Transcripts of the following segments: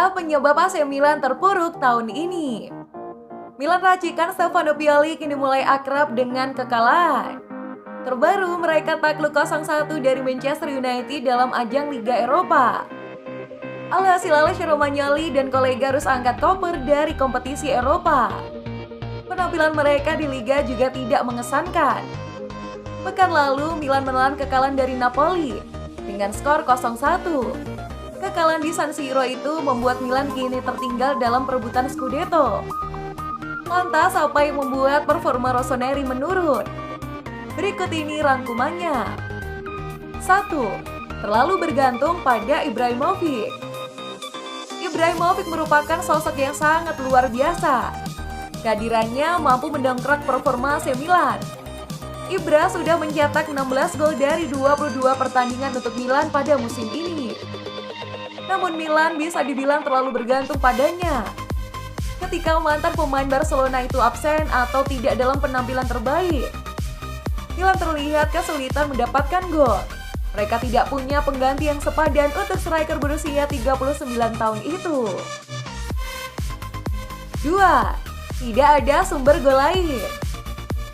2 penyebab AC Milan terpuruk tahun ini. Milan racikan Stefano Pioli kini mulai akrab dengan kekalahan. Terbaru mereka takluk 0-1 dari Manchester United dalam ajang Liga Eropa. Alhasil Alessandro Romagnoli dan kolega harus angkat koper dari kompetisi Eropa. Penampilan mereka di Liga juga tidak mengesankan. Pekan lalu Milan menelan kekalahan dari Napoli dengan skor 0-1. Kekalahan di San Siro itu membuat Milan kini tertinggal dalam perebutan Scudetto. Lantas apa yang membuat performa Rossoneri menurun? Berikut ini rangkumannya. 1. Terlalu bergantung pada Ibrahimovic. Ibrahimovic merupakan sosok yang sangat luar biasa. Kehadirannya mampu mendongkrak performa AC Milan. Ibra sudah mencetak 16 gol dari 22 pertandingan untuk Milan pada musim ini. Namun Milan bisa dibilang terlalu bergantung padanya. Ketika mantan pemain Barcelona itu absen atau tidak dalam penampilan terbaik, Milan terlihat kesulitan mendapatkan gol. Mereka tidak punya pengganti yang sepadan untuk striker berusia 39 tahun itu. 2. Tidak ada sumber gol lain.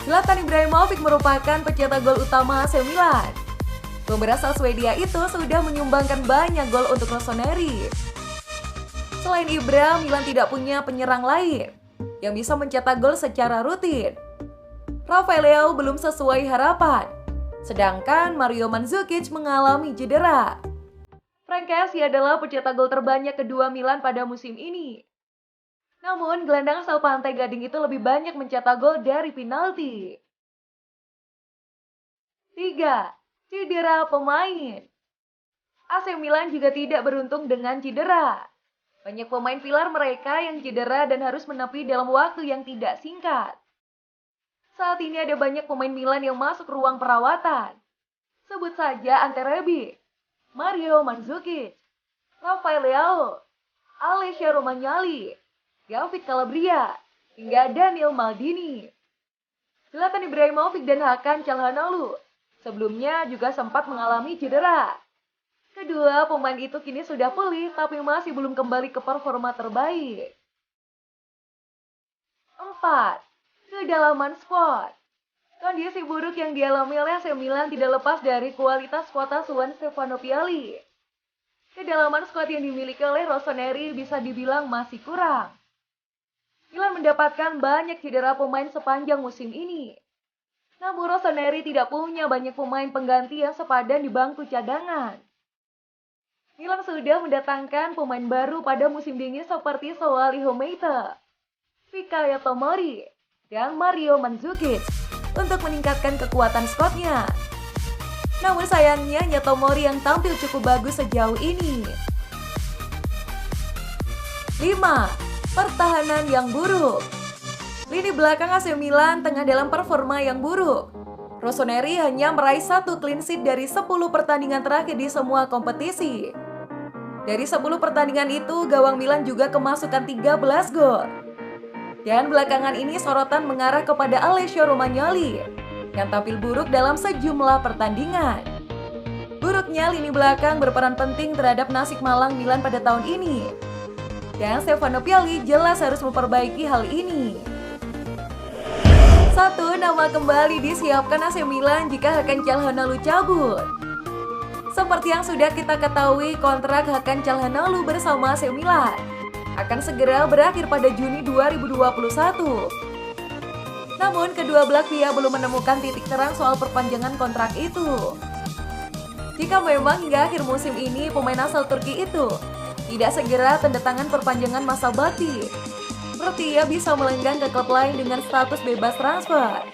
Zlatan Ibrahimovic merupakan pencetak gol utama AC Milan. Pemain asal Swedia itu sudah menyumbangkan banyak gol untuk Rossoneri. Selain Ibra, Milan tidak punya penyerang lain yang bisa mencetak gol secara rutin. Rafael Leao belum sesuai harapan, sedangkan Mario Mandzukic mengalami cedera. Frank Kessie adalah pencetak gol terbanyak kedua Milan pada musim ini. Namun, gelandang asal Pantai Gading itu lebih banyak mencetak gol dari penalti. 3. Cedera pemain. AC Milan juga tidak beruntung dengan cedera. Banyak pemain pilar mereka yang cedera dan harus menepi dalam waktu yang tidak singkat. Saat ini ada banyak pemain Milan yang masuk ruang perawatan. Sebut saja Ante Rebic, Mario Mandzukic, Rafael Leao, Alessandro Romagnoli, David Calabria, hingga Daniel Maldini. Zlatan Ibrahimovic dan Hakan Çalhanoğlu sebelumnya juga sempat mengalami cedera. Kedua pemain itu kini sudah pulih tapi masih belum kembali ke performa terbaik. 4. Kedalaman skuad. Kondisi buruk yang dialami oleh AC Milan tidak lepas dari kualitas skuad asuhan Stefano Pioli. Kedalaman skuad yang dimiliki oleh Rossoneri bisa dibilang masih kurang. Milan mendapatkan banyak cedera pemain sepanjang musim ini. Namun Rossoneri tidak punya banyak pemain pengganti yang sepadan di bangku cadangan. Milan sudah mendatangkan pemain baru pada musim dingin seperti Soaliho Meite, Fikayo Tomori, dan Mario Mandzukic untuk meningkatkan kekuatan skuadnya. Namun sayangnya hanya Tomori yang tampil cukup bagus sejauh ini. 5. Pertahanan yang buruk. Lini belakang AC Milan tengah dalam performa yang buruk. Rossoneri hanya meraih 1 clean sheet dari 10 pertandingan terakhir di semua kompetisi. Dari 10 pertandingan itu, gawang Milan juga kemasukan 13 gol. Dan belakangan ini sorotan mengarah kepada Alessandro Romagnoli yang tampil buruk dalam sejumlah pertandingan. Buruknya lini belakang berperan penting terhadap nasib malang Milan pada tahun ini. Dan Stefano Pioli jelas harus memperbaiki hal ini. 1. Nama kembali disiapkan AC Milan jika Hakan Çalhanoğlu cabut. Seperti yang sudah kita ketahui, kontrak Hakan Çalhanoğlu bersama AC Milan akan segera berakhir pada Juni 2021. Namun, kedua belah pihak belum menemukan titik terang soal perpanjangan kontrak itu. Jika memang hingga akhir musim ini pemain asal Turki itu tidak segera tanda tangan perpanjangan masa bakti, berarti ia bisa melenggang ke klub lain dengan status bebas transfer.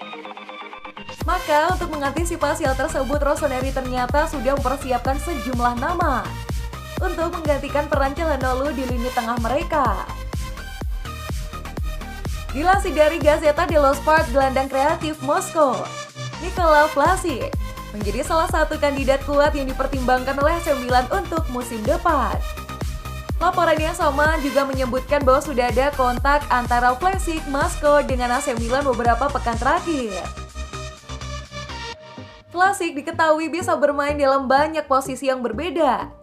Maka untuk mengantisipasi hal tersebut, Rossoneri ternyata sudah mempersiapkan sejumlah nama untuk menggantikan peran Çalhanoğlu di lini tengah mereka. Dilansir dari Gazzetta dello Sport, gelandang kreatif Moskow, Nikola Vlasic menjadi salah satu kandidat kuat yang dipertimbangkan oleh AC Milan untuk musim depan. Laporan yang sama juga menyebutkan bahwa sudah ada kontak antara Vlasic Moskow dengan AC Milan beberapa pekan terakhir. Vlasic diketahui bisa bermain dalam banyak posisi yang berbeda,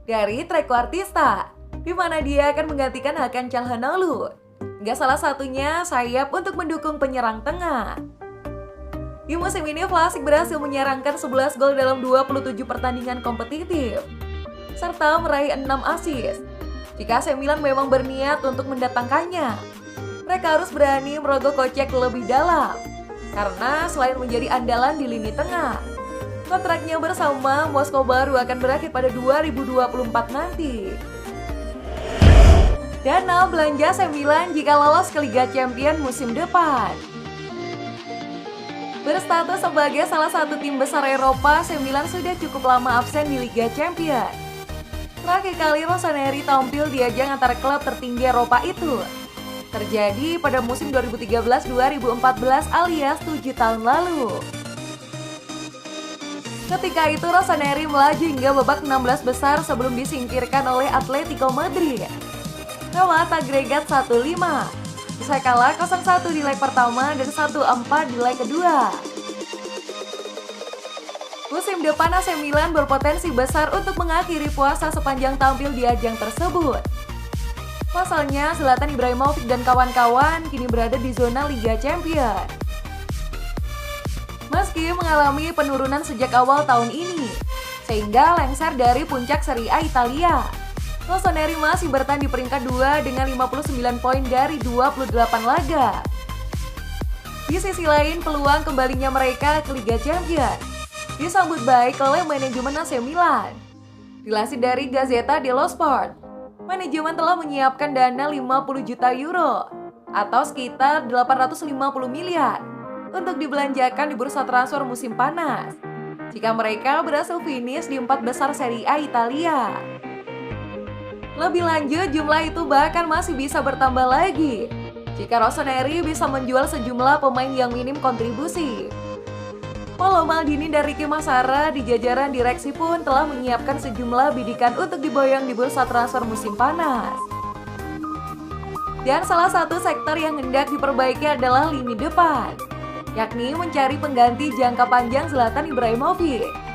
dari trequartista, di mana dia akan menggantikan Hakan Calhanoglu. Hingga salah satunya sayap untuk mendukung penyerang tengah. Di musim ini Vlasic berhasil menyerangkan 11 gol dalam 27 pertandingan kompetitif, serta meraih 6 assist. Jika AC Milan memang berniat untuk mendatangkannya, mereka harus berani merogoh kocek lebih dalam. Karena selain menjadi andalan di lini tengah, kontraknya bersama Moskow baru akan berakhir pada 2024 nanti. Dana belanja AC Milan jika lolos ke Liga Champions musim depan. Berstatus sebagai salah satu tim besar Eropa, AC Milan sudah cukup lama absen di Liga Champions. Terakhir kali Rossoneri tampil di ajang antara klub tertinggi Eropa itu terjadi pada musim 2013-2014 alias 7 tahun lalu. Ketika itu Rossoneri melaju hingga babak 16 besar sebelum disingkirkan oleh Atletico Madrid lewat agregat 1-5. Usai kalah 0-1 di leg pertama dan 1-4 di leg kedua. Musim depan AC Milan berpotensi besar untuk mengakhiri puasa sepanjang tampil di ajang tersebut. Pasalnya, Zlatan Ibrahimovic dan kawan-kawan kini berada di zona Liga Champions. Meski mengalami penurunan sejak awal tahun ini, sehingga lengser dari puncak Serie A Italia, Rossoneri masih bertahan di peringkat 2 dengan 59 poin dari 28 laga. Di sisi lain, peluang kembalinya mereka ke Liga Champions disambut baik oleh manajemen AC Milan. Dilansir dari Gazzetta dello Sport, manajemen telah menyiapkan dana 50 juta euro atau sekitar 850 miliar untuk dibelanjakan di bursa transfer musim panas jika mereka berhasil finish di 4 besar Serie A Italia. Lebih lanjut, jumlah itu bahkan masih bisa bertambah lagi jika Rossoneri bisa menjual sejumlah pemain yang minim kontribusi. Paolo Maldini dan Ricky Massara di jajaran direksi pun telah menyiapkan sejumlah bidikan untuk diboyong di bursa transfer musim panas. Dan salah satu sektor yang hendak diperbaiki adalah lini depan, yakni mencari pengganti jangka panjang Zlatan Ibrahimovic.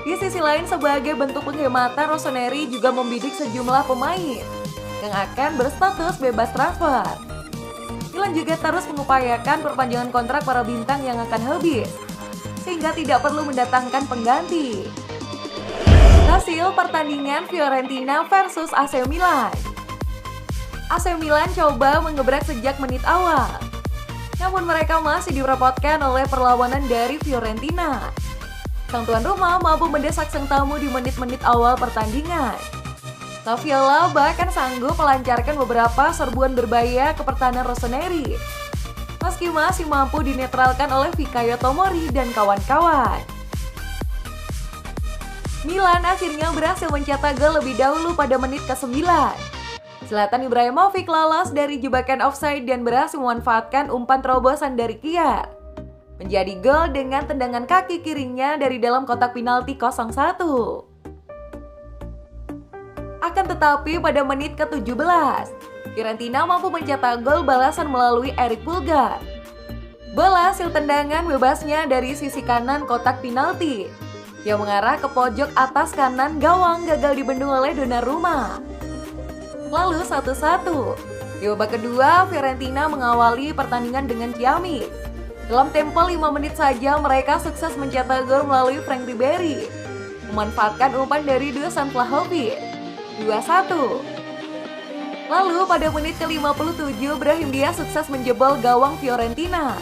Di sisi lain, sebagai bentuk penghematan, Rossoneri juga membidik sejumlah pemain yang akan berstatus bebas transfer. Milan juga terus mengupayakan perpanjangan kontrak para bintang yang akan habis, sehingga tidak perlu mendatangkan pengganti. Hasil pertandingan Fiorentina versus AC Milan. AC Milan coba mengebrak sejak menit awal, namun mereka masih direpotkan oleh perlawanan dari Fiorentina. Sang tuan rumah mampu mendesak sang tamu di menit-menit awal pertandingan. Saviola bahkan sanggup melancarkan beberapa serbuan berbahaya ke pertahanan Rossoneri, meski masih mampu dinetralkan oleh Fikayo Tomori dan kawan-kawan. Milan akhirnya berhasil mencetak gol lebih dahulu pada menit ke-9. Zlatan Ibrahimovic lolos dari jebakan offside dan berhasil memanfaatkan umpan terobosan dari Kier menjadi gol dengan tendangan kaki kirinya dari dalam kotak penalti 0-1. Akan tetapi pada menit ke-17, Fiorentina mampu mencetak gol balasan melalui Eric Pulgar. Bola hasil tendangan bebasnya dari sisi kanan kotak penalti yang mengarah ke pojok atas kanan gawang gagal dibendung oleh Donnarumma. Lalu 1-1. Di babak kedua, Fiorentina mengawali pertandingan dengan ciamik. Dalam tempo 5 menit saja mereka sukses mencetak gol melalui Frank Ribery, memanfaatkan umpan dari Dusan Vlahovic. 2-1. Lalu pada menit ke-57 Brahim Diaz sukses menjebol gawang Fiorentina,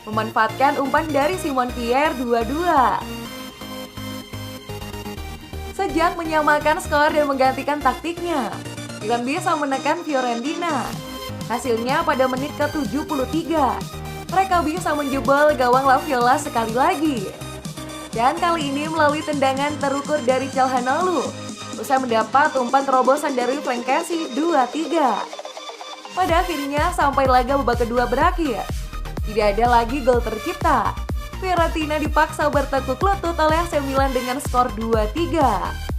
memanfaatkan umpan dari Simon Kjaer. 2-2. Sejak menyamakan skor dan menggantikan taktiknya, Milan bisa menekan Fiorentina. Hasilnya pada menit ke-73 mereka bisa menjebol gawang La Viola sekali lagi. Dan kali ini melalui tendangan terukur dari Calhanoglu, usai mendapat umpan terobosan dari Frank Kessie. 2-3. Pada akhirnya sampai laga babak kedua berakhir, tidak ada lagi gol tercipta. Fiorentina dipaksa bertekuk lutut oleh AC Milan dengan skor 2-3.